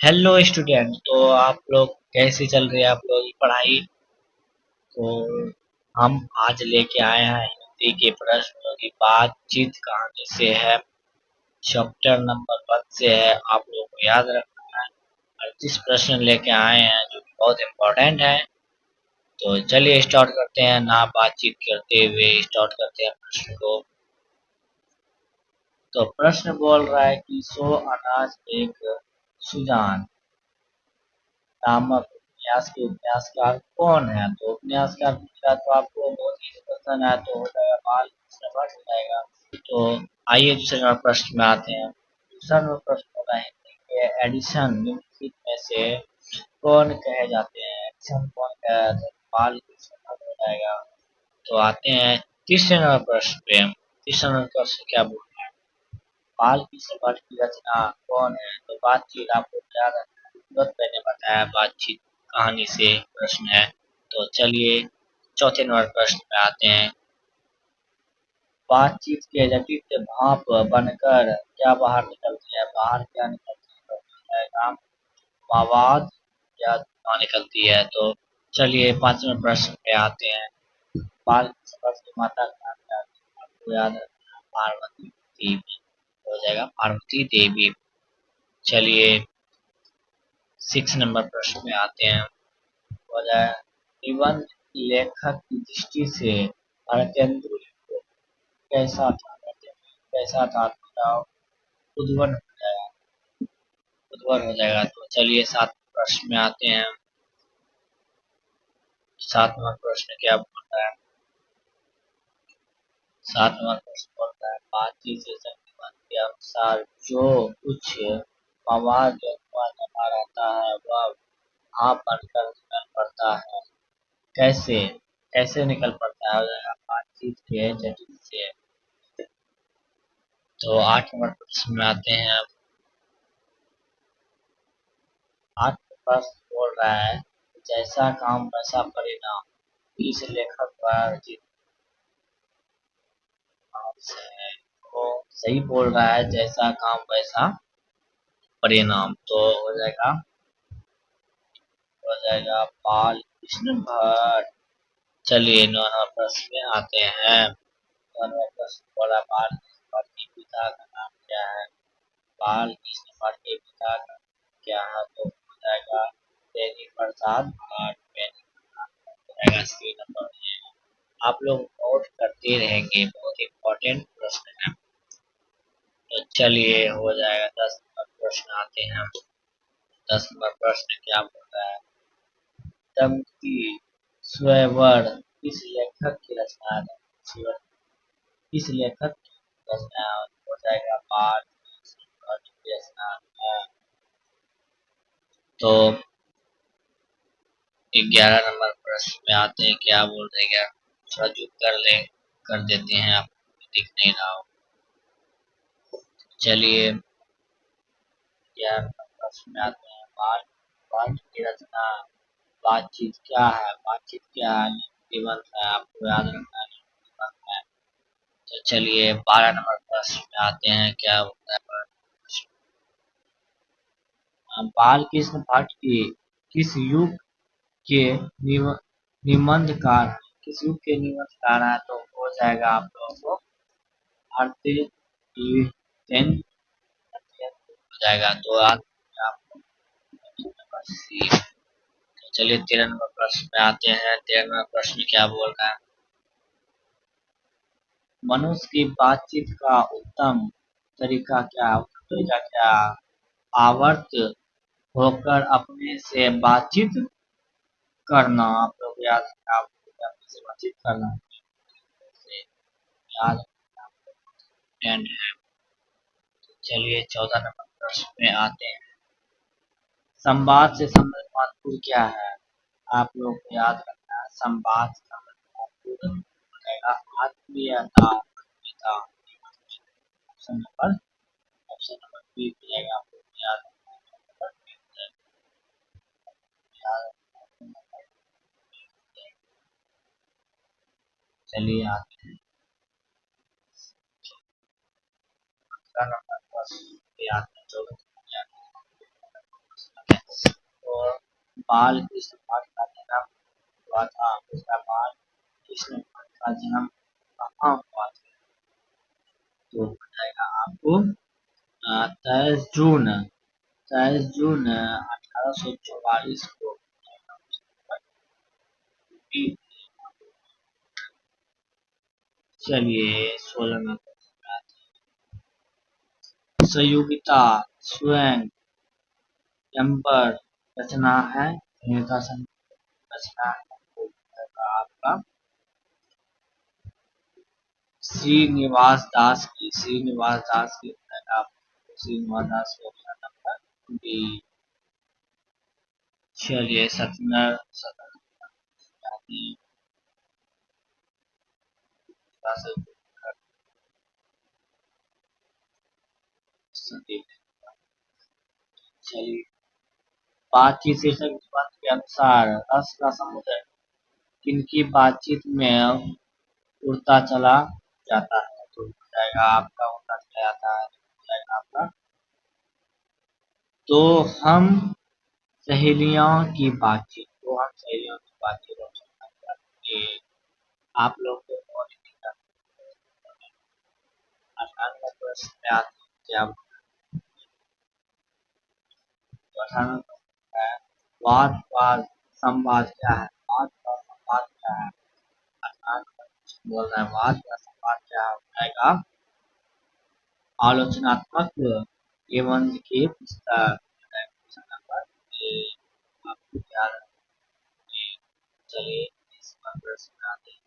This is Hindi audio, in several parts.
Hello student. तो आप लोग कैसे चल रही है आप लोग की पढ़ाई? तो हम आज लेके आए हैं हिंदी के प्रश्नों की बातचीत कहानी से है। चैप्टर नंबर 1 से है, आप लोगों को याद रखना है। 38 प्रश्न लेके आए हैं जो कि बहुत इम्पोर्टेंट है। तो चलिए स्टार्ट करते हैं, ना बातचीत करते हुए स्टार्ट करते हैं प्रश्न को। तो प्रश्न बोल रहा है कि सो अनाज एक सुजान नामक उपन्यास के उपन्यासकार कौन है? तो उपन्यासकार पूछा तो आपको बहुत ही पसंद है, तो हो जाएगा बाल कृष्ण हो जाएगा। तो आइए दूसरे नंबर प्रश्न में आते हैं। दूसरा नंबर प्रश्न होगा हिंदी के एडिशन निम्नलिखित में से कौन कहे जाते हैं? एडिशन कौन कहा जाता है? बाल कृष्ण हो जाएगा। तो आते हैं तीसरे नंबर प्रश्न पे। तीसरा नंबर प्रश्न क्या बोल रहा है? बाल कृष्ण भट्ट की रचना कौन है? तो बातचीत आपको याद रखना है, तुरंत मैंने बताया बातचीत कहानी से प्रश्न है। तो चलिए चौथे नंबर प्रश्न पे आते हैं। बातचीत के जटिल भाप बनकर क्या बाहर निकलती है? बाहर क्या निकलती है? तो हो जाएगा मवाद या धुआं निकलती है। तो चलिए पांचवें प्रश्न पे आते हैं। बाल कृष्ण भट्ट की माता का नाम क्या है? आपको याद रखना है, पार्वती देवी हो जाएगा, पार्वती देवी। चलिए 6 नंबर प्रश्न में आते हैं। हो जाए निबंध लेखक की दृष्टि से भारतेंदु कैसा था? कैसा था? बताओ। उद्भवन हो जाएगा, उद्भवन हो जाएगा। तो चलिए 7 प्रश्न में आते हैं। 7वां प्रश्न क्या बोलता है? 7वां प्रश्न बोलता है बातचीत से संबंध के अनुसार जो कुछ मवाद जो धुआं जमा रहता है वह भाप बनकर निकल पड़ता है। कैसे? कैसे निकल पड़ता है? हो जाएगा बातचीत के जटिल से। तो 8 नंबर प्रश्न में आते हैं। 8 प्रश्न बोल रहा है जैसा काम वैसा परिणाम इस लेखक द्वारा रचित है। वो सही बोल रहा है, जैसा काम वैसा परिणाम। तो हो जाएगा बाल कृष्ण भट्ट। चलिए 9 नंबर प्रश्न में आते हैं। 9 नंबर प्रश्न बोला बाल कृष्ण भट्ट के पिता का नाम क्या है? बाल कृष्ण भट्ट के पिता का क्या है? तो हो जाएगा बेनी प्रसाद भट्ट। बेनी प्रसाद हो जाएगा सी नंबर में। आप लोग नोट करते रहेंगे, बहुत इंपॉर्टेंट प्रश्न है। तो चलिए हो जाएगा 10 नंबर प्रश्न आते हैं। 10 नंबर प्रश्न क्या बोल रहा है? दमकी स्वयंवर किस लेखक की रचना है? किस लेखक की रचना है? हो जाएगा बाल कृष्ण भट्ट की रचना है। तो 11 नंबर प्रश्न में आते हैं। क्या बोल रहे हैं? थोड़ा जो कर देते हैं, आप दिख नहीं रहा हो। चलिए 11 नंबर प्रश्न में आते हैं। बाल बाल की रचना बातचीत क्या है? बातचीत क्या है? निबंध है, आपको याद रखना है निबंध है। तो चलिए 12 नंबर प्रश्न में आते हैं। क्या होता है? बाल कृष्ण भट्ट की किस युग के निबंधकार हैं? किस युग के निबंधकार हैं? तो हो जाएगा आप लोगों को भारतीय हो जाएगा। तो आज आपको चलिए 13 नंबर प्रश्न पे आते हैं। 13 नंबर प्रश्न क्या बोल रहा है? मनुष्य की बातचीत का उत्तम तरीका क्या है? उत्तम तरीका क्या है? आवर्त होकर अपने से बातचीत करना। आप लोग याद रखना, आपको अपने से बातचीत करना से याद रखना important है। चलिए 14 नंबर प्रश्न पे आते हैं। संवाद से संबंधित महत्वपूर्ण क्या है? आप लोग को याद रखना है संवाद से संबंधित महत्वपूर्ण रहेगा आत्मीयता। आत्मीयता ऑप्शन नंबर बी हो जाएगा। आपको याद रखना है। चलिए आते हैं 15 नंबर प्रश्न पे आते हैं। 14 नंबर बाल कृष्ण भट्ट का जन्म हुआ था? दूसरा, बाल कृष्ण भट्ट का जन्म कहाँ हुआ था? तो हो जाएगा आपको 23 जून 1844 को। चलिए 16 संयोगिता स्वयंवर रचना है, संयोगिता रचना है तो आपका श्रीनिवास दास की आप श्रीनिवास दास को ऑप्शन नंबर बी। चलिए सत्यनारायण चलिए बातचीत शीर्षक निबंध के अनुसार रस का समुद्र किनकी बातचीत में उड़ता चला जाता है? तो हो जाएगा आपका उड़ता चला जाता है, हो जाएगा आपका तो हम सहेलियों की बातचीत हो सकता है कि आप लोग को बहुत ही आसान का प्रश्न में आते हैं कि आप 18 है वाद वाद संवाद क्या है? वाद का संवाद क्या है? आसान का प्रश्न बोल रहा है वाद का संवाद क्या है? हो जाएगा आलोचनात्मक निबंध की पुस्तक। क्वेश्चन नंबर ए, आपको याद रखिए। चलिए इसका प्रश्न आते हैं।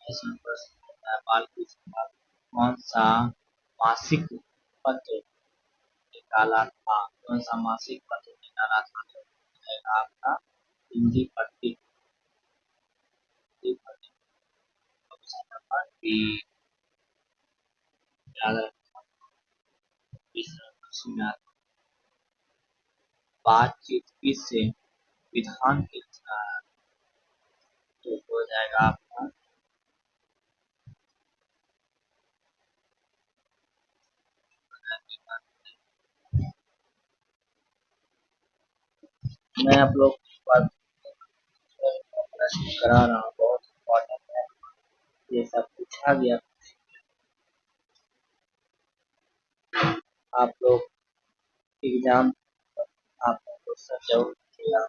इसमें प्रश्न होता है बाल की संवाद कौन सा मासिक पत्र निकाला था? कौन सा मासिक पत्र निकाला था? तो हो जाएगा आपका हिंदी पट्टी। ऑप्शन नंबर बी याद रखना। तीसरा प्रश्न आता है, बातचीत किससे विधान की रचना है? तो हो जाएगा आपका मैं आप लोग को प्रश्न करा रहा हूँ, बहुत इम्पोर्टेंट है। ये सब पूछा गया, आप लोग एग्जाम आप लोग को सब जरूर किया।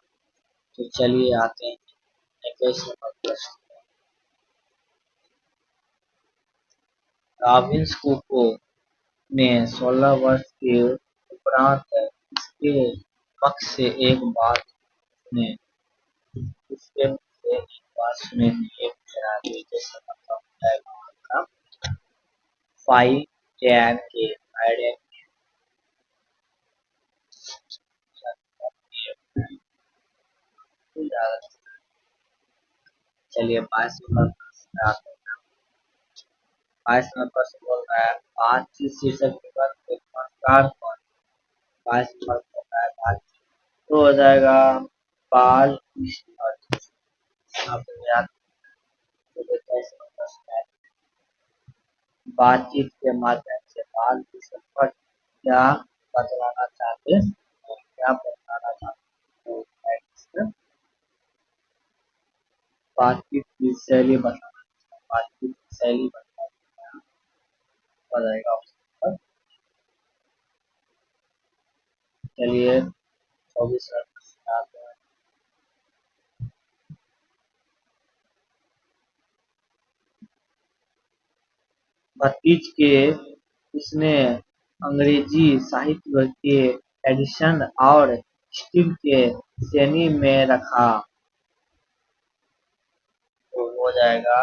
तो चलिए आते हैं 21 नंबर प्रश्न। रॉबिन्स क्रूसो ने 16 वर्ष के उपरांत इसके पक्ष से एक बात सुने उसके मुख से एक बात सुने थी, एक शराबी जैसा मतलब हो जाएगा आपका 5 टैन के आइडिया। चलिए 22 नंबर प्रश्न आते हैं। 22 नंबर प्रश्न बोल रहा है बातचीत शीर्षक निबंध के पुरस्कार कौन? 22 नंबर बोल रहा है बातचीत तो हो जाएगा बाल कृष्ण भट्ट। आप याद रखिए 23 नंबर प्रश्न है बातचीत के माध्यम से बाल कृष्ण भट्ट क्या बतलाना चाहते हैं? क्या बताना चाहते हैं? तो बातचीत की शैली बताना, बातचीत की शैली बताना जाएगा ऑप्शन। चलिए 24 आते हैं। भतीज के इसने अंग्रेजी साहित्य के एडिशन और स्टील के श्रेणी में रखा। तो हो जाएगा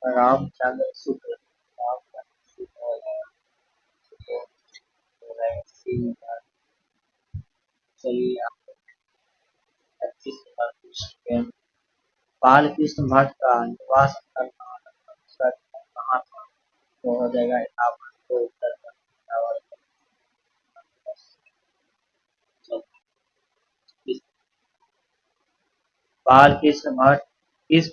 रामचंद्र शुक्ल। रामचंद्र शुक्ल हो जाएगा। तो हो जाएगा सी नंबर। चलिए आप 25 नंबर पूछते हैं बाल कृष्ण भट्ट का निवास स्थल कहाँ था? तो हो जाएगा इलाहाबाद। तो उत्तर इलाहाबाद। बाल कृष्ण भट्ट किस